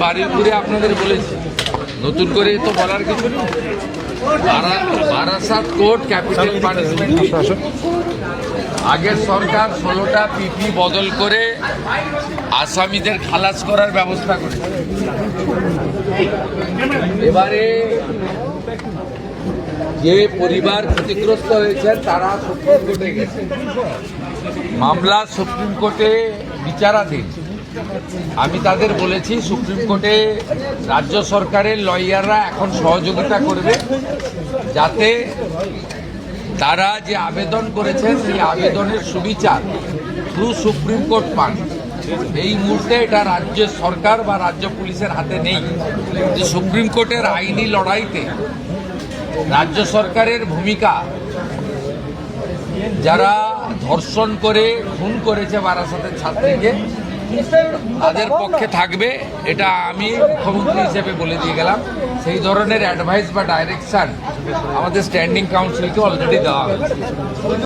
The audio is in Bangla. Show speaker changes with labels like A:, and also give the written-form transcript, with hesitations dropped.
A: বাড়ির ঘুরে আপনাদের বলেছি, নতুন করে তো বলার কিছু নেই। বারাসাত কোর্ট ক্যাপিটাল পানিশমেন্ট, আগের সরকার 16টা পিপি বদল করে আসামিদের খালাস করার ব্যবস্থা করেছে। এবারে যে পরিবার ক্ষতিগ্রস্ত হয়েছে তারা সুপ্রিম কোর্টে গেছে, মামলা সুপ্রিম কোর্টে বিচারাধীন। আমি তাদের বলেছি সুপ্রিম কোর্টে রাজ্য সরকারের লয়াররা এখন সহযোগিতা করবে, যাতে তারা যে আবেদন করেছেন সেই আবেদনের সুবিচার থ্রু সুপ্রিম কোর্ট পান। এই মুহূর্তে এটা রাজ্য সরকার বা রাজ্য পুলিশের হাতে নেই। যে সুপ্রিম কোর্টের আইনি লড়াইতে রাজ্য সরকারের ভূমিকা, যারা ধর্ষণ করে খুন করেছে বারাসাতের ছাত্রীকে, তাদের পক্ষে থাকবে, এটা আমি মুখ্যমন্ত্রী হিসেবে বলে দিয়ে গেলাম। সেই ধরনের অ্যাডভাইস বা ডাইরেকশন আমাদের স্ট্যান্ডিং কাউন্সিলকে অলরেডি দেওয়া হয়েছে।